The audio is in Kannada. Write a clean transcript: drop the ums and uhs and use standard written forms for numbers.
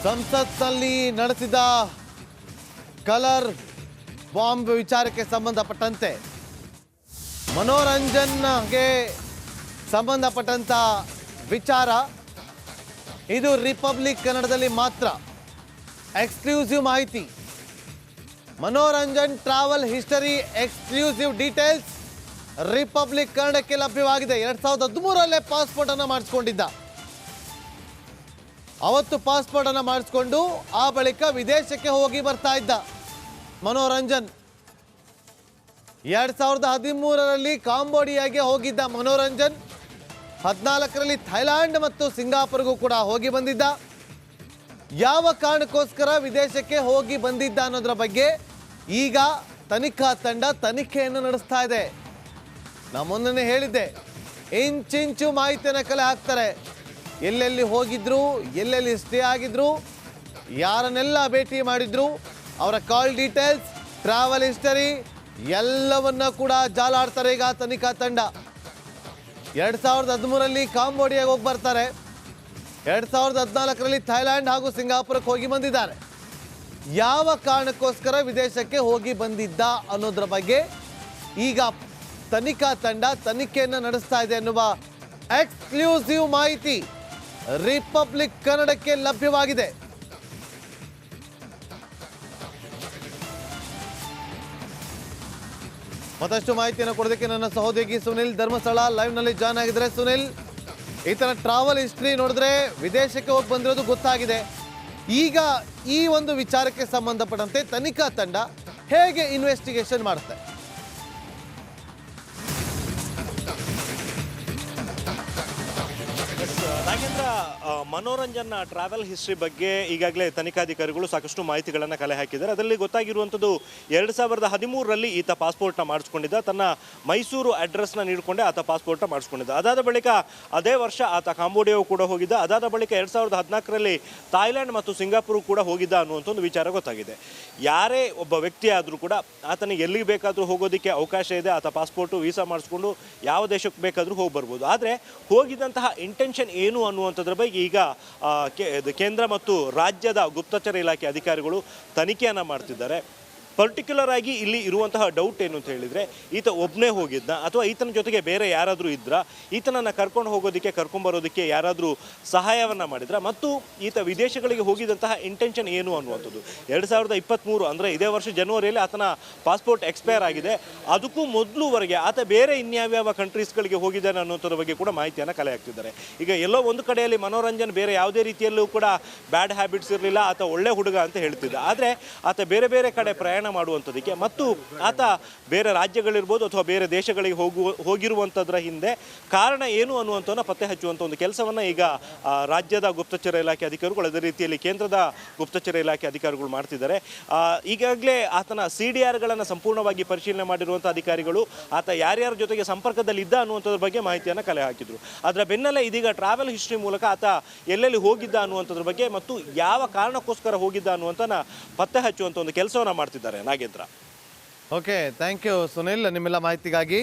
ಸಂಸತ್ನಲ್ಲಿ ನಡೆಸಿದ ಕಲರ್ ಬಾಂಬ್ ವಿಚಾರಕ್ಕೆ ಸಂಬಂಧಪಟ್ಟಂತೆ ಮನೋರಂಜನ್ಗೆ ಸಂಬಂಧಪಟ್ಟಂತ ವಿಚಾರ ಇದು ರಿಪಬ್ಲಿಕ್ ಕನ್ನಡದಲ್ಲಿ ಮಾತ್ರ ಎಕ್ಸ್ಕ್ಲೂಸಿವ್ ಮಾಹಿತಿ. Manoranjan travel history exclusive details republic ಕನ್ನಡಕ್ಕೆ ಲಭ್ಯವಾಗಿದೆ. 2013 ಪಾಸ್ಪೋರ್ಟ್ ಅನ್ನು ಮಾಡಿಸಿಕೊಂಡಿದ್ದ. ಅವತ್ತು ಪಾಸ್ಪೋರ್ಟ್ ಅನ್ನು ಮಾಡಿಸಿಕೊಂಡು ಆ ಬಳಿಕ ವಿದೇಶಕ್ಕೆ ಹೋಗಿ ಬರ್ತಾ ಇದ್ದ ಮನೋರಂಜನ್. 2013 ಕಾಂಬೋಡಿಯಾಗೆ ಹೋಗಿದ್ದ ಮನೋರಂಜನ್. 14 ಥೈಲ್ಯಾಂಡ್ ಮತ್ತು ಸಿಂಗಾಪುರ್ಗೂ ಕೂಡ ಹೋಗಿ ಬಂದಿದ್ದ. ಯಾವ ಕಾರಣಕ್ಕೋಸ್ಕರ ವಿದೇಶಕ್ಕೆ ಹೋಗಿ ಬಂದಿದ್ದ ಅನ್ನೋದರ ಬಗ್ಗೆ ಈಗ ತನಿಖಾ ತಂಡ ತನಿಖೆಯನ್ನು ನಡೆಸ್ತಾ ಇದೆ. ನಾನು ಮೊನ್ನೆ ಹೇಳಿದ್ದೆ, ಇಂಚಿಂಚು ಮಾಹಿತಿಯನ್ನು ಕಲೆ ಹಾಕ್ತಾರೆ. ಎಲ್ಲೆಲ್ಲಿ ಹೋಗಿದ್ರು, ಎಲ್ಲೆಲ್ಲಿ ಸ್ಟೇ ಆಗಿದ್ರು, ಯಾರನ್ನೆಲ್ಲ ಭೇಟಿ ಮಾಡಿದ್ರು, ಅವರ ಕಾಲ್ ಡೀಟೇಲ್ಸ್, ಟ್ರಾವೆಲ್ ಹಿಸ್ಟರಿ ಎಲ್ಲವನ್ನ ಕೂಡ ಜಾಲಾಡ್ತಾರೆ ಈಗ ತನಿಖಾ ತಂಡ. 2013 ಕಾಂಬೋಡಿಯಾಗೆ ಹೋಗಿ ಬರ್ತಾರೆ. 2014 ಥೈಲ್ಯಾಂಡ್ ಹಾಗೂ ಸಿಂಗಾಪುರಕ್ಕೆ ಹೋಗಿ ಬಂದಿದ್ದಾರೆ. ಯಾವ ಕಾರಣಕ್ಕೋಸ್ಕರ ವಿದೇಶಕ್ಕೆ ಹೋಗಿ ಬಂದಿದ್ದ ಅನ್ನೋದ್ರ ಬಗ್ಗೆ ಈಗ ತನಿಖಾ ತಂಡ ತನಿಖೆಯನ್ನು ನಡೆಸ್ತಾ ಇದೆ ಎನ್ನುವ ಎಕ್ಸ್ಕ್ಲೂಸಿವ್ ಮಾಹಿತಿ ರಿಪಬ್ಲಿಕ್ ಕನ್ನಡಕ್ಕೆ ಲಭ್ಯವಾಗಿದೆ. ಮತ್ತಷ್ಟು ಮಾಹಿತಿಯನ್ನು ಕೊಡೋದಕ್ಕೆ ನನ್ನ ಸಹೋದ್ಯೋಗಿ ಸುನಿಲ್ ಧರ್ಮಸ್ಥಳ ಲೈವ್ ನಲ್ಲಿ ಜಾಯ್ನ್ ಆಗಿದ್ರೆ. ಸುನಿಲ್, ಈತನ ಟ್ರಾವೆಲ್ ಹಿಸ್ಟ್ರಿ ನೋಡಿದ್ರೆ ವಿದೇಶಕ್ಕೆ ಹೋಗಿ ಬಂದಿರೋದು ಗೊತ್ತಾಗಿದೆ. ಈಗ ಈ ಒಂದು ವಿಚಾರಕ್ಕೆ ಸಂಬಂಧಪಟ್ಟಂತೆ ತನಿಖಾ ತಂಡ ಹೇಗೆ ಇನ್ವೆಸ್ಟಿಗೇಷನ್ ಮಾಡುತ್ತೆ? ನಾಗೇಂದ್ರ, ಮನೋರಂಜನ್ ಟ್ರಾವೆಲ್ ಹಿಸ್ಟ್ರಿ ಬಗ್ಗೆ ಈಗಾಗಲೇ ತನಿಖಾಧಿಕಾರಿಗಳು ಸಾಕಷ್ಟು ಮಾಹಿತಿಗಳನ್ನು ಕಲೆ ಹಾಕಿದ್ದಾರೆ. ಅದರಲ್ಲಿ ಗೊತ್ತಾಗಿರುವಂಥದ್ದು 2013 ಈತ ಪಾಸ್ಪೋರ್ಟ್ನ ಮಾಡಿಸ್ಕೊಂಡಿದ್ದ. ತನ್ನ ಮೈಸೂರು ಅಡ್ರೆಸ್ನ ನೀಡಿಕೊಂಡೆ ಆತ ಪಾಸ್ಪೋರ್ಟ್ನ ಮಾಡಿಸ್ಕೊಂಡಿದ್ದ. ಅದಾದ ಬಳಿಕ ಅದೇ ವರ್ಷ ಆತ ಕಾಂಬೋಡಿಯಾಗೂ ಕೂಡ ಹೋಗಿದ್ದ. ಅದಾದ ಬಳಿಕ 2014 ಥಾಯ್ಲ್ಯಾಂಡ್ ಮತ್ತು ಸಿಂಗಾಪುರ್ ಕೂಡ ಹೋಗಿದ್ದ ಅನ್ನುವಂಥ ಒಂದು ವಿಚಾರ ಗೊತ್ತಾಗಿದೆ. ಯಾರೇ ಒಬ್ಬ ವ್ಯಕ್ತಿ ಆದರೂ ಕೂಡ ಆತನಿಗೆ ಎಲ್ಲಿಗೆ ಬೇಕಾದರೂ ಹೋಗೋದಕ್ಕೆ ಅವಕಾಶ ಇದೆ. ಆತ ಪಾಸ್ಪೋರ್ಟು ವೀಸಾ ಮಾಡಿಸ್ಕೊಂಡು ಯಾವ ದೇಶಕ್ಕೆ ಬೇಕಾದರೂ ಹೋಗಿ ಬರ್ಬೋದು. ಆದರೆ ಹೋಗಿದ್ದಂತಹ ಇಂಟೆನ್ಷನ್ ಏನು ಅನ್ನುವಂಥದ್ರ ಬಗ್ಗೆ ಈಗ ಕೇಂದ್ರ ಮತ್ತು ರಾಜ್ಯದ ಗುಪ್ತಚರ ಇಲಾಖೆ ಅಧಿಕಾರಿಗಳು ತನಿಖೆಯನ್ನು ಮಾಡ್ತಿದ್ದಾರೆ. ಪರ್ಟಿಕ್ಯುಲರ್ ಆಗಿ ಇಲ್ಲಿ ಇರುವಂತಹ ಡೌಟ್ ಏನು ಅಂತ ಹೇಳಿದರೆ, ಈತ ಒಬ್ಬನೇ ಹೋಗಿದ್ದ ಅಥವಾ ಈತನ ಜೊತೆಗೆ ಬೇರೆ ಯಾರಾದರೂ ಇದ್ರಾ, ಈತನನ್ನು ಕರ್ಕೊಂಡು ಹೋಗೋದಕ್ಕೆ ಕರ್ಕೊಂಬರೋದಕ್ಕೆ ಯಾರಾದರೂ ಸಹಾಯವನ್ನು ಮಾಡಿದ್ರ, ಮತ್ತು ಈತ ವಿದೇಶಗಳಿಗೆ ಹೋಗಿದ್ದಂತಹ ಇಂಟೆನ್ಷನ್ ಏನು ಅನ್ನುವಂಥದ್ದು. 2023 ಅಂದರೆ ಇದೇ ವರ್ಷ ಜನವರಿಯಲ್ಲಿ ಆತನ ಪಾಸ್ಪೋರ್ಟ್ ಎಕ್ಸ್ಪೈರ್ ಆಗಿದೆ. ಅದಕ್ಕೂ ಮೊದಲುವರೆಗೆ ಆತ ಬೇರೆ ಇನ್ಯಾವ್ಯಾವ ಕಂಟ್ರೀಸ್ಗಳಿಗೆ ಹೋಗಿದ್ದಾನೆ ಅನ್ನೋದ್ರ ಬಗ್ಗೆ ಕೂಡ ಮಾಹಿತಿಯನ್ನು ಕಲೆ ಹಾಕ್ತಿದ್ದಾರೆ. ಈಗ ಎಲ್ಲೋ ಒಂದು ಕಡೆಯಲ್ಲಿ ಮನೋರಂಜನ್ ಬೇರೆ ಯಾವುದೇ ರೀತಿಯಲ್ಲೂ ಕೂಡ ಬ್ಯಾಡ್ ಹ್ಯಾಬಿಟ್ಸ್ ಇರಲಿಲ್ಲ, ಆತ ಒಳ್ಳೆ ಹುಡುಗ ಅಂತ ಹೇಳ್ತಿದ್ದ. ಆದರೆ ಆತ ಬೇರೆ ಬೇರೆ ಕಡೆ ಪ್ರಯಾಣ ಮಾಡುವಂಥದ್ದಕ್ಕೆ ಮತ್ತು ಆತ ಬೇರೆ ರಾಜ್ಯಗಳಿರ್ಬೋದು ಅಥವಾ ಬೇರೆ ದೇಶಗಳಿಗೆ ಹೋಗಿರುವಂಥದ್ರ ಹಿಂದೆ ಕಾರಣ ಏನು ಅನ್ನುವಂಥವನ್ನ ಪತ್ತೆ ಹಚ್ಚುವಂಥ ಒಂದು ಕೆಲಸವನ್ನು ಈಗ ರಾಜ್ಯದ ಗುಪ್ತಚರ ಇಲಾಖೆ ಅಧಿಕಾರಿಗಳು, ಅದೇ ರೀತಿಯಲ್ಲಿ ಕೇಂದ್ರದ ಗುಪ್ತಚರ ಇಲಾಖೆ ಅಧಿಕಾರಿಗಳು ಮಾಡ್ತಿದ್ದಾರೆ. ಈಗಾಗಲೇ ಆತನ CDRಗಳನ್ನು ಸಂಪೂರ್ಣವಾಗಿ ಪರಿಶೀಲನೆ ಮಾಡಿರುವಂಥ ಅಧಿಕಾರಿಗಳು ಆತ ಯಾರ್ಯಾರ ಜೊತೆಗೆ ಸಂಪರ್ಕದಲ್ಲಿದ್ದ ಅನ್ನುವಂಥದ್ರ ಬಗ್ಗೆ ಮಾಹಿತಿಯನ್ನು ಕಲೆ ಹಾಕಿದ್ರು. ಅದರ ಬೆನ್ನಲ್ಲೇ ಇದೀಗ ಟ್ರಾವೆಲ್ ಹಿಸ್ಟ್ರಿ ಮೂಲಕ ಆತ ಎಲ್ಲೆಲ್ಲಿ ಹೋಗಿದ್ದ ಅನ್ನುವಂಥದ್ರ ಬಗ್ಗೆ ಮತ್ತು ಯಾವ ಕಾರಣಕ್ಕೋಸ್ಕರ ಹೋಗಿದ್ದ ಅನ್ನುವಂಥನ ಪತ್ತೆ ಹಚ್ಚುವಂಥ ಒಂದು ಕೆಲಸವನ್ನು ಮಾಡ್ತಿದ್ದಾರೆ. Nagendra. Okay, thank you Sunil ನಿಮ್ಮೆಲ್ಲ ಮಾಹಿತಿಗಾಗಿ.